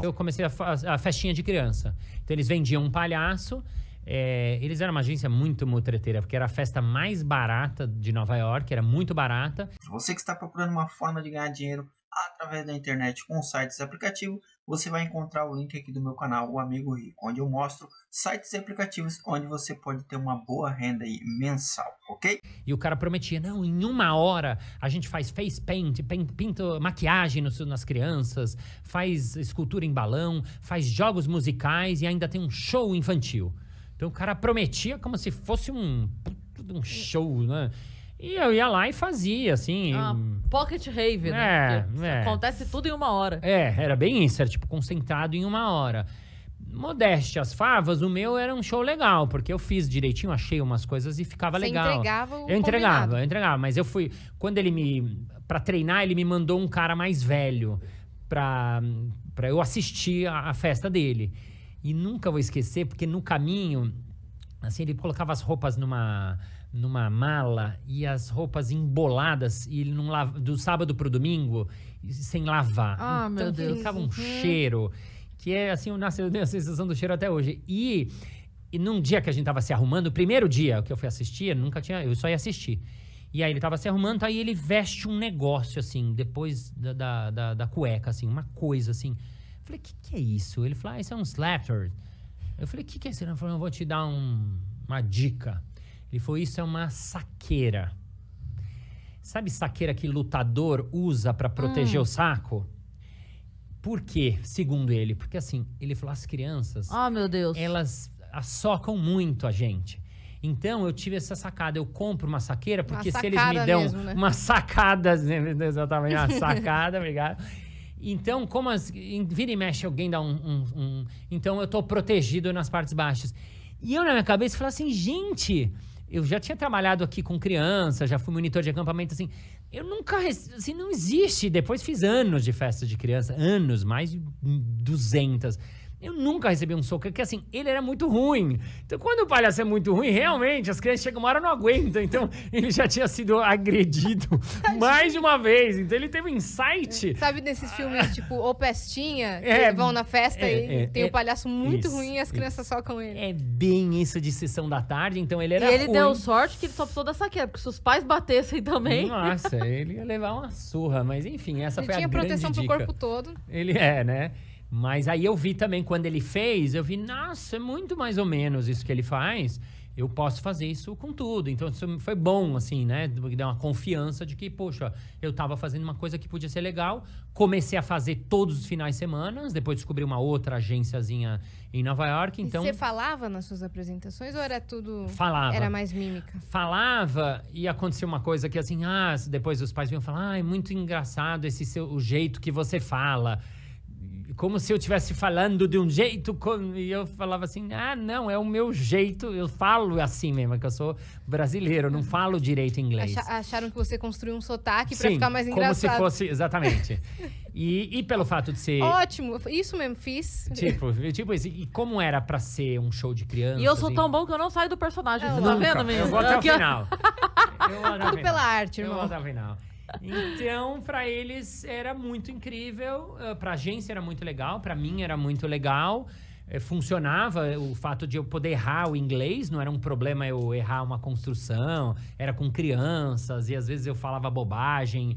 Eu comecei a festinha de criança. Então eles vendiam um palhaço. Eles eram uma agência muito mutreteira, porque era a festa mais barata de Nova York, era muito barata. Você que está procurando uma forma de ganhar dinheiro através da internet com sites e aplicativos, você vai encontrar o link aqui do meu canal, O Amigo Rico, onde eu mostro sites e aplicativos onde você pode ter uma boa renda aí mensal, ok? E o cara prometia, não, em 1 hora a gente faz face paint, pinta maquiagem nas crianças, faz escultura em balão, faz jogos musicais e ainda tem um show infantil. Então o cara prometia como se fosse um show, né? E eu ia lá e fazia, assim... Pocket rave, né? Acontece tudo em 1 hora. Era bem isso, era tipo concentrado em 1 hora. Modéstia às favas, o meu era um show legal, porque eu fiz direitinho, achei umas coisas e ficava legal. Você entregava o Eu entregava, mas eu fui... Quando pra treinar, ele me mandou um cara mais velho pra eu assistir a festa dele. E nunca vou esquecer, porque no caminho, assim, ele colocava as roupas numa mala e as roupas emboladas e ele não do sábado pro domingo sem lavar. Ah, então meu Deus. Ficava um cheiro que é assim, eu tenho a sensação do cheiro até hoje. E num dia que a gente tava se arrumando, o primeiro dia que eu fui assistir, eu só ia assistir. E aí ele tava se arrumando, aí ele veste um negócio assim, depois da cueca, assim, uma coisa assim. Eu falei, o que é isso? Ele falou, isso é um slapper. Eu falei, o que é isso? Ele falou, eu vou te dar uma dica. Ele falou, isso é uma saqueira. Sabe saqueira que lutador usa pra proteger o saco? Por quê? Segundo ele. Porque assim, ele falou, as crianças... meu Deus. Elas assocam muito a gente. Então, eu tive essa sacada. Eu compro uma saqueira, porque se eles me dão mesmo, né? Uma sacada... Exatamente, uma sacada, obrigado. Então, vira e mexe, alguém dá então, eu tô protegido nas partes baixas. E eu, na minha cabeça, falei assim, gente... Eu já tinha trabalhado aqui com criança, já fui monitor de acampamento, assim... Eu nunca... Assim, não existe... Depois fiz anos de festa de criança. Anos, mais de 200... Eu nunca recebi um soco, porque assim, ele era muito ruim. Então, quando o palhaço é muito ruim, realmente, as crianças chegam uma hora e não aguentam. Então, ele já tinha sido agredido mais de uma vez. Então, ele teve um insight. Sabe nesses filmes, tipo, O Pestinha, que vão na festa e tem o palhaço muito ruim e as crianças socam ele. É bem isso de sessão da tarde, então ele era ruim. E ele deu sorte que ele só precisou da saqueira, porque se os pais batessem também... Nossa, ele ia levar uma surra. Mas, enfim, essa foi a grande dica. Ele tinha proteção pro corpo todo. Ele né? Mas aí eu vi também, quando ele fez, eu vi, nossa, é muito mais ou menos isso que ele faz. Eu posso fazer isso com tudo. Então, isso foi bom, assim, né? Deu uma confiança de que, poxa, eu tava fazendo uma coisa que podia ser legal. Comecei a fazer todos os finais de semana. Depois descobri uma outra agênciazinha em Nova York. Então, e você falava nas suas apresentações ou era tudo... Falava. Era mais mímica? Falava e acontecia uma coisa que, assim, depois os pais vinham falar, é muito engraçado o jeito que você fala. Como se eu estivesse falando de um jeito, e eu falava assim, não, é o meu jeito, eu falo assim mesmo, que eu sou brasileiro, eu não falo direito inglês. Acharam que você construiu um sotaque pra ficar mais engraçado. Como se fosse, exatamente. E pelo fato de ser... Ótimo, isso mesmo, fiz. Tipo isso, e como era pra ser um show de criança... E eu sou tão bom que eu não saio do personagem, você nunca. Tá vendo, menino? Eu vou até o final. Tudo pela arte, irmão. Eu vou até o final. Então, pra eles era muito incrível, pra agência era muito legal, pra mim era muito legal, funcionava o fato de eu poder errar o inglês, não era um problema eu errar uma construção, era com crianças e às vezes eu falava bobagem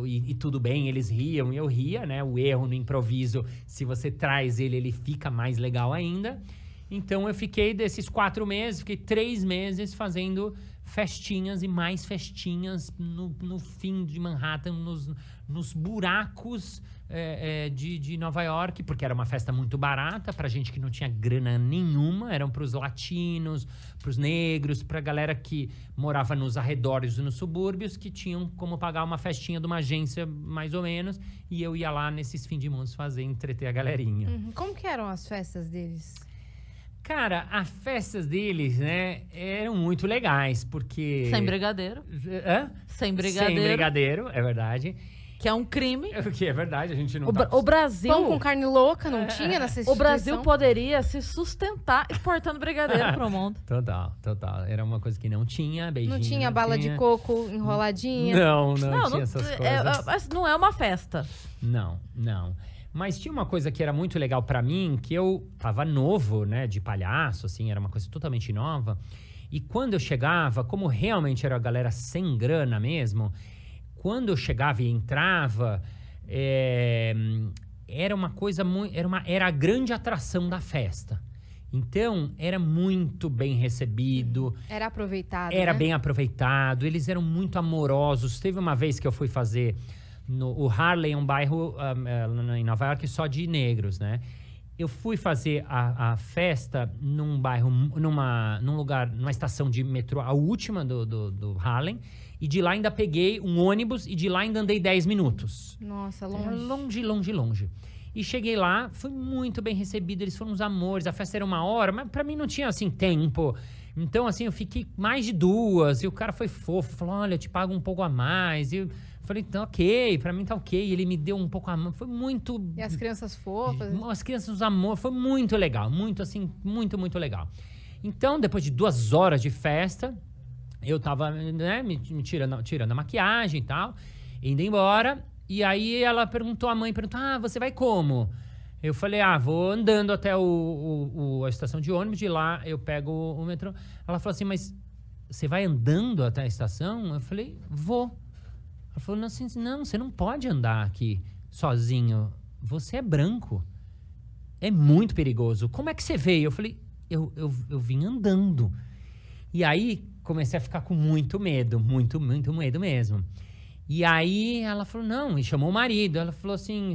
e tudo bem, eles riam e eu ria, né? O erro no improviso, se você traz ele fica mais legal ainda. Então eu fiquei desses 4 meses, fiquei 3 meses fazendo festinhas e mais festinhas no fim de Manhattan, nos buracos de Nova York, porque era uma festa muito barata pra gente que não tinha grana nenhuma, eram pros latinos, pros negros, pra galera que morava nos arredores e nos subúrbios, que tinham como pagar uma festinha de uma agência mais ou menos, e eu ia lá nesses fim de mundo entreter a galerinha. Como que eram as festas deles? Cara, as festas deles, né, eram muito legais, porque... Sem brigadeiro. Hã? Sem brigadeiro. Sem brigadeiro, é verdade. Que é um crime. Que é verdade, a gente não O Brasil... Pão com carne louca, não tinha nessa instituição? O Brasil poderia se sustentar exportando brigadeiro pro mundo. Total. Era uma coisa que não tinha, beijinho. Não tinha bala de coco enroladinha? Não tinha essas coisas. Mas não é uma festa. Não. Mas tinha uma coisa que era muito legal pra mim, que eu tava novo, né, de palhaço, assim, era uma coisa totalmente nova. E quando eu chegava, como realmente era a galera sem grana mesmo, quando eu chegava e entrava, era uma coisa muito, era a grande atração da festa. Então, era muito bem recebido. Era aproveitado, Era né? bem aproveitado. Eles eram muito amorosos. Teve uma vez que eu fui fazer... o Harlem é um bairro em Nova York só de negros, né? Eu fui fazer a festa num bairro, num lugar, numa estação de metrô, a última do Harlem. E de lá ainda peguei um ônibus e de lá ainda andei 10 minutos. Nossa, Era longe. longe. E cheguei lá, fui muito bem recebido, eles foram uns amores, a festa era 1 hora, mas pra mim não tinha, assim, tempo. Então, assim, eu fiquei mais de 2, e o cara foi fofo, falou, olha, eu te pago um pouco a mais. E eu falei, tá ok, pra mim tá ok. Ele me deu um pouco a mais, foi muito... E as crianças fofas. As crianças, os amores, foi muito legal, muito, assim, muito legal. Então, depois de 2 horas de festa, eu tava, né, me tirando a maquiagem e tal, indo embora... E aí ela perguntou, a mãe perguntou, você vai como? Eu falei, vou andando até a estação de ônibus, de lá eu pego o metrô. Ela falou assim, mas você vai andando até a estação? Eu falei, vou. Ela falou, não, você não pode andar aqui sozinho. Você é branco. É muito perigoso. Como é que você veio? Eu falei, eu vim andando. E aí comecei a ficar com muito medo mesmo. E aí ela falou, não, e chamou o marido. Ela falou assim,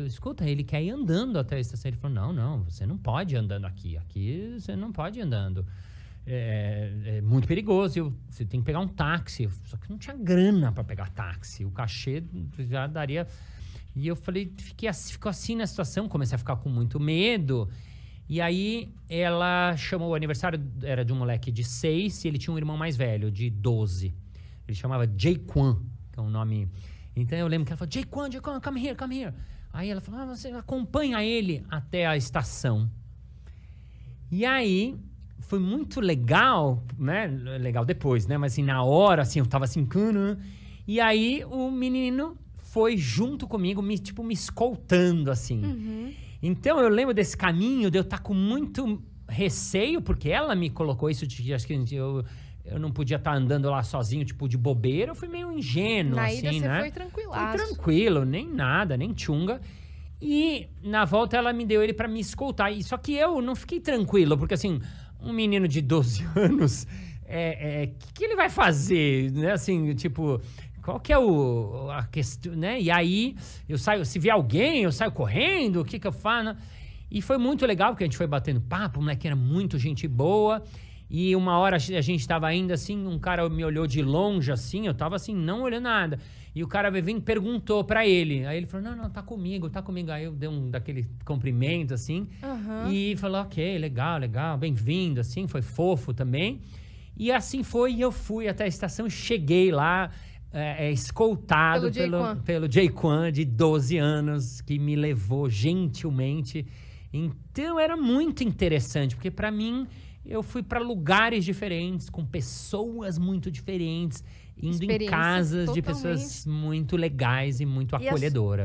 escuta, ele quer ir andando até a estação. Ele falou, não, você não pode ir andando aqui. Aqui você não pode ir andando. É muito perigoso. Você tem que pegar um táxi. Só que não tinha grana para pegar táxi. O cachê já daria... E eu falei, ficou assim na situação. Comecei a ficar com muito medo. E aí ela chamou, o aniversário era de um moleque de 6 e ele tinha um irmão mais velho, de 12. Ele chamava Jaquan. É um nome... Então eu lembro que ela falou, Jaquan, come here. Aí ela falou, você acompanha ele até a estação. E aí, foi muito legal, né? Legal depois, né? Mas assim, na hora, assim, eu tava assim... E aí, o menino foi junto comigo, me escoltando, assim. Uhum. Então, eu lembro desse caminho, de eu estar com muito receio, porque ela me colocou isso, acho que eu não podia estar andando lá sozinho, tipo, de bobeira. Eu fui meio ingênuo, Na assim, ida você né? foi tranquilaço. Foi tranquilo, nem nada, nem tchunga. E na volta ela me deu ele pra me escoltar. Só que eu não fiquei tranquilo, porque assim, um menino de 12 anos, que ele vai fazer, né? Assim, tipo, qual que é a questão, né? E aí, eu saio, se vier alguém, eu saio correndo, o que eu faço? E foi muito legal, porque a gente foi batendo papo, o moleque era muito gente boa. E uma hora a gente tava indo assim, um cara me olhou de longe assim, eu tava assim, não olhando nada. E o cara veio e perguntou pra ele. Aí ele falou, não, tá comigo. Aí eu dei daquele cumprimento assim. Uhum. E falou, ok, legal, bem-vindo, assim, foi fofo também. E assim foi, e eu fui até a estação, cheguei lá, escoltado pelo Jaquan, de 12 anos, que me levou gentilmente. Então era muito interessante, porque pra mim... Eu fui para lugares diferentes, com pessoas muito diferentes, indo em casas de pessoas muito legais e muito acolhedoras.